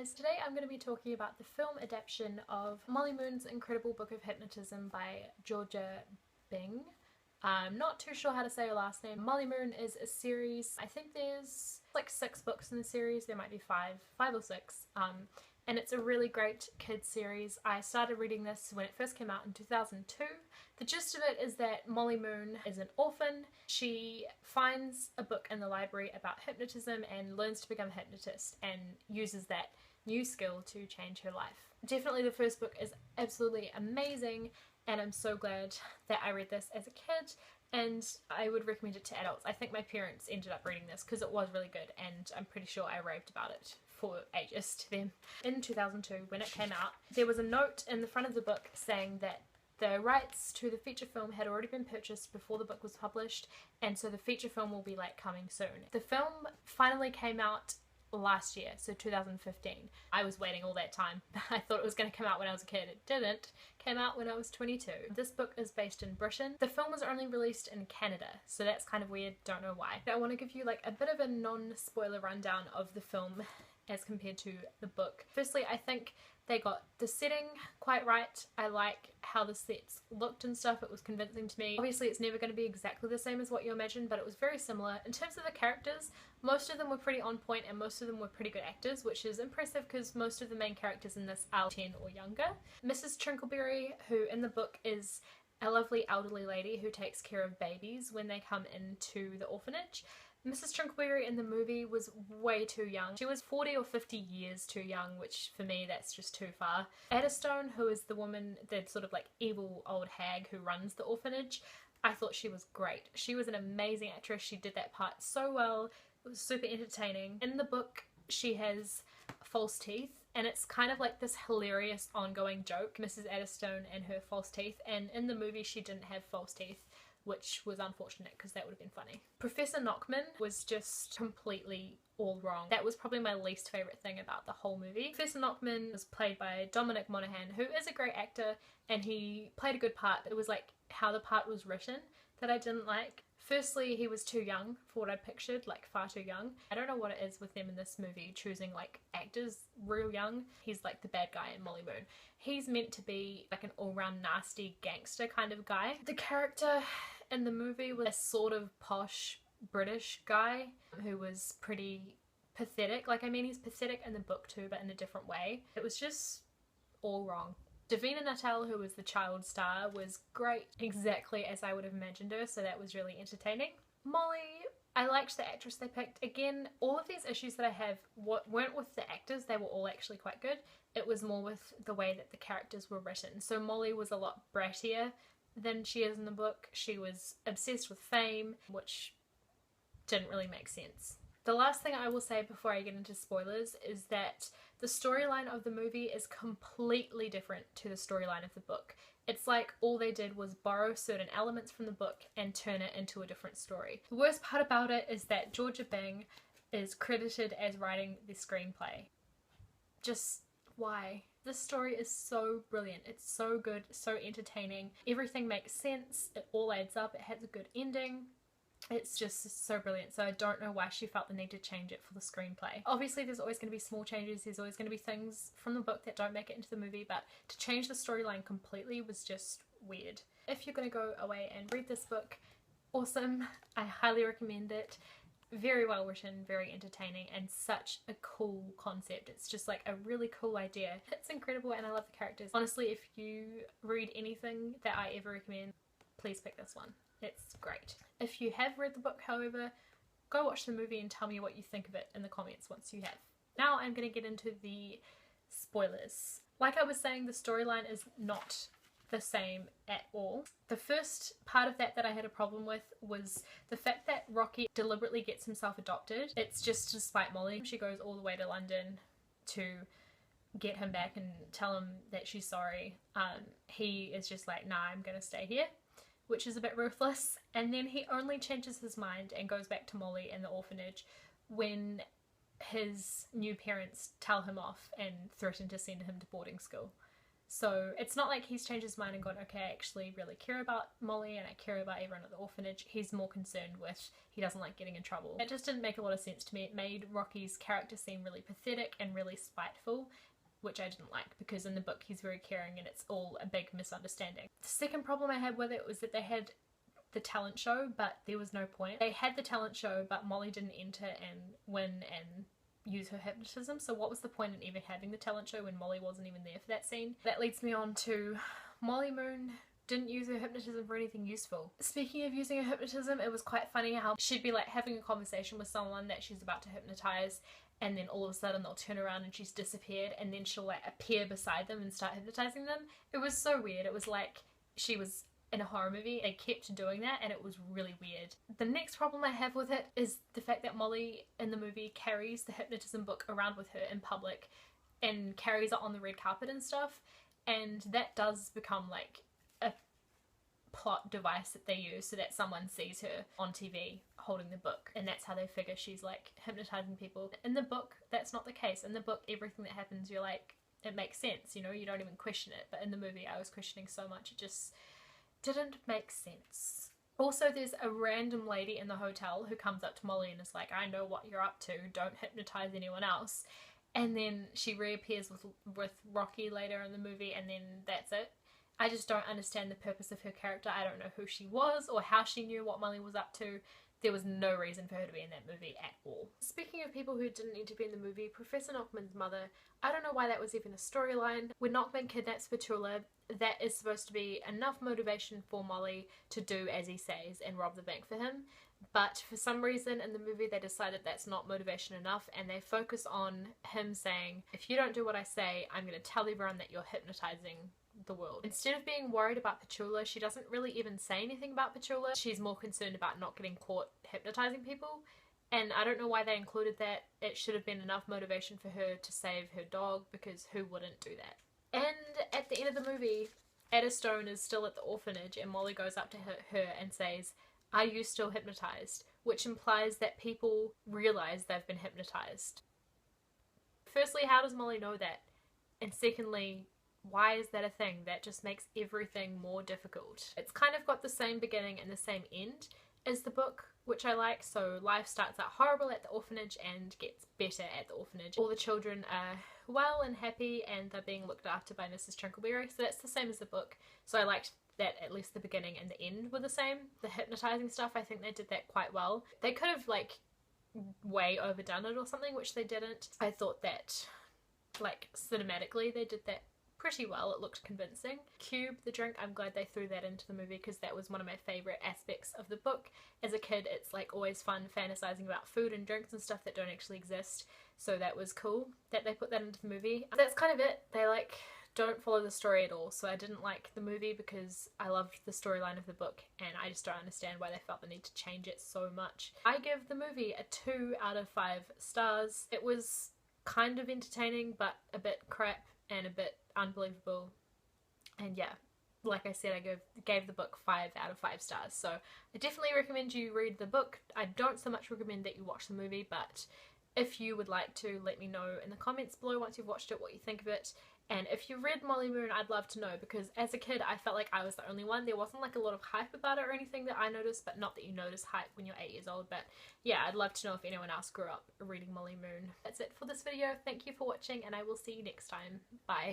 guys, today I'm going to be talking about the film adaptation of Molly Moon's Incredible Book of Hypnotism by Georgia Byng. I'm not too sure how to say her last name. Molly Moon is a series, I think there's like 6 books in the series, there might be 5 or 6, and it's a really great kids series. I started reading this when it first came out in 2002. The gist of it is that Molly Moon is an orphan. She finds a book in the library about hypnotism and learns to become a hypnotist and uses that new skill to change her life. Definitely the first book is absolutely amazing, and I'm so glad that I read this as a kid, and I would recommend it to adults. I think my parents ended up reading this because it was really good, and I'm pretty sure I raved about it for ages to them. In 2002, when it came out, there was a note in the front of the book saying that the rights to the feature film had already been purchased before the book was published, and so the feature film will be like coming soon. The film finally came out last year, so 2015. I was waiting all that time. I thought it was going to come out when I was a kid. It didn't. It came out when I was 22. This book is based in Britain. The film was only released in Canada, so that's kind of weird. Don't know why. I want to give you like a bit of a non-spoiler rundown of the film as compared to the book. Firstly, I think they got the setting quite right. I like how the sets looked and stuff. It was convincing to me. Obviously it's never going to be exactly the same as what you imagine, but it was very similar. In terms of the characters, most of them were pretty on point and most of them were pretty good actors, which is impressive because most of the main characters in this are 10 or younger. Mrs. Trinkleberry, who in the book is a lovely elderly lady who takes care of babies when they come into the orphanage. Mrs. Trinkleberry in the movie was way too young. She was 40 or 50 years too young, which for me that's just too far. Adaption, who is the woman, the sort of like evil old hag who runs the orphanage, I thought she was great. She was an amazing actress. She did that part so well. It was super entertaining. In the book she has false teeth, and it's kind of like this hilarious ongoing joke, Mrs. Adaption and her false teeth, and in the movie she didn't have false teeth, which was unfortunate because that would have been funny. Professor Knockman was just completely all wrong. That was probably my least favourite thing about the whole movie. Professor Knockman was played by Dominic Monaghan, who is a great actor, and he played a good part. It was like how the part was written that I didn't like. Firstly, he was too young for what I pictured, like far too young. I don't know what it is with them in this movie, choosing like actors real young. He's like the bad guy in Molly Moon. He's meant to be like an all-round nasty gangster kind of guy. The character in the movie was a sort of posh British guy who was pretty pathetic. Like, I mean, he's pathetic in the book too, but in a different way. It was just all wrong. Davina Nuttall, who was the child star, was great, exactly as I would have imagined her, so that was really entertaining. Molly, I liked the actress they picked. Again, all of these issues that I have weren't with the actors, they were all actually quite good. It was more with the way that the characters were written. So Molly was a lot brattier than she is in the book. She was obsessed with fame, which didn't really make sense. The last thing I will say before I get into spoilers is that the storyline of the movie is completely different to the storyline of the book. It's like all they did was borrow certain elements from the book and turn it into a different story. The worst part about it is that Georgia Byng is credited as writing the screenplay. Just why? This story is so brilliant. It's so good, so entertaining. Everything makes sense. It all adds up. It has a good ending. It's just so brilliant, so I don't know why she felt the need to change it for the screenplay. Obviously there's always going to be small changes, there's always going to be things from the book that don't make it into the movie, but to change the storyline completely was just weird. If you're going to go away and read this book, awesome. I highly recommend it. Very well written, very entertaining, and such a cool concept. It's just like a really cool idea. It's incredible and I love the characters. Honestly, if you read anything that I ever recommend, please pick this one. It's great. If you have read the book, however, go watch the movie and tell me what you think of it in the comments once you have. Now I'm going to get into the spoilers. Like I was saying, the storyline is not the same at all. The first part of that I had a problem with was the fact that Rocky deliberately gets himself adopted. It's just to spite Molly. She goes all the way to London to get him back and tell him that she's sorry. He is just like, nah, I'm gonna stay here, which is a bit ruthless, and then he only changes his mind and goes back to Molly in the orphanage when his new parents tell him off and threaten to send him to boarding school. So it's not like he's changed his mind and gone, okay, I actually really care about Molly and I care about everyone at the orphanage. He's more concerned with he doesn't like getting in trouble. It just didn't make a lot of sense to me. It made Rocky's character seem really pathetic and really spiteful, which I didn't like, because in the book he's very caring and it's all a big misunderstanding. The second problem I had with it was that they had the talent show, but there was no point. They had the talent show, but Molly didn't enter and win and use her hypnotism, so what was the point in even having the talent show when Molly wasn't even there for that scene? That leads me on to Molly Moon didn't use her hypnotism for anything useful. Speaking of using her hypnotism, it was quite funny how she'd be like having a conversation with someone that she's about to hypnotize, and then all of a sudden they'll turn around and she's disappeared, and then she'll like appear beside them and start hypnotizing them. It was so weird. It was like she was in a horror movie. They kept doing that and it was really weird. The next problem I have with it is the fact that Molly in the movie carries the hypnotism book around with her in public and carries it on the red carpet and stuff, and that does become like a plot device that they use so that someone sees her on TV holding the book, and that's how they figure she's like hypnotizing people. In the book that's not the case. In the book everything that happens you're like, it makes sense, you know, you don't even question it, but in the movie I was questioning so much, it just didn't make sense. Also, there's a random lady in the hotel who comes up to Molly and is like, I know what you're up to, don't hypnotize anyone else. And then she reappears with Rocky later in the movie, and then that's it. I just don't understand the purpose of her character. I don't know who she was or how she knew what Molly was up to. There was no reason for her to be in that movie at all. Speaking of people who didn't need to be in the movie, Professor Knockman's mother, I don't know why that was even a storyline. When Knockman kidnaps Petula, that is supposed to be enough motivation for Molly to do as he says and rob the bank for him. But for some reason in the movie they decided that's not motivation enough, and they focus on him saying, if you don't do what I say, I'm going to tell everyone that you're hypnotizing the world. Instead of being worried about Petula, she doesn't really even say anything about Petula. She's more concerned about not getting caught hypnotizing people, and I don't know why they included that. It should have been enough motivation for her to save her dog, because who wouldn't do that? And at the end of the movie, Ada Stone is still at the orphanage and Molly goes up to her and says, are you still hypnotized? Which implies that people realize they've been hypnotized. Firstly, how does Molly know that? And secondly, why is that a thing? That just makes everything more difficult. It's kind of got the same beginning and the same end as the book, which I like. So life starts out horrible at the orphanage and gets better at the orphanage. All the children are well and happy and they're being looked after by Mrs. Trinkleberry. So that's the same as the book. So I liked that at least the beginning and the end were the same. The hypnotizing stuff, I think they did that quite well. They could have like way overdone it or something, which they didn't. I thought that like cinematically they did that pretty well. It looked convincing. Cube, the drink, I'm glad they threw that into the movie because that was one of my favourite aspects of the book. As a kid, it's like always fun fantasizing about food and drinks and stuff that don't actually exist, so that was cool that they put that into the movie. That's kind of it. They like don't follow the story at all, so I didn't like the movie because I loved the storyline of the book and I just don't understand why they felt the need to change it so much. I give the movie a 2 out of 5 stars. It was kind of entertaining but a bit crap and a bit unbelievable, and yeah, like I said, I gave the book 5 out of 5 stars, so I definitely recommend you read the book. I don't so much recommend that you watch the movie, but if you would like to, let me know in the comments below once you've watched it what you think of it. And if you read Molly Moon, I'd love to know, because as a kid I felt like I was the only one. There wasn't like a lot of hype about it or anything that I noticed, but not that you notice hype when you're 8 years old. But yeah, I'd love to know if anyone else grew up reading Molly Moon. That's it for this video. Thank you for watching and I will see you next time. Bye.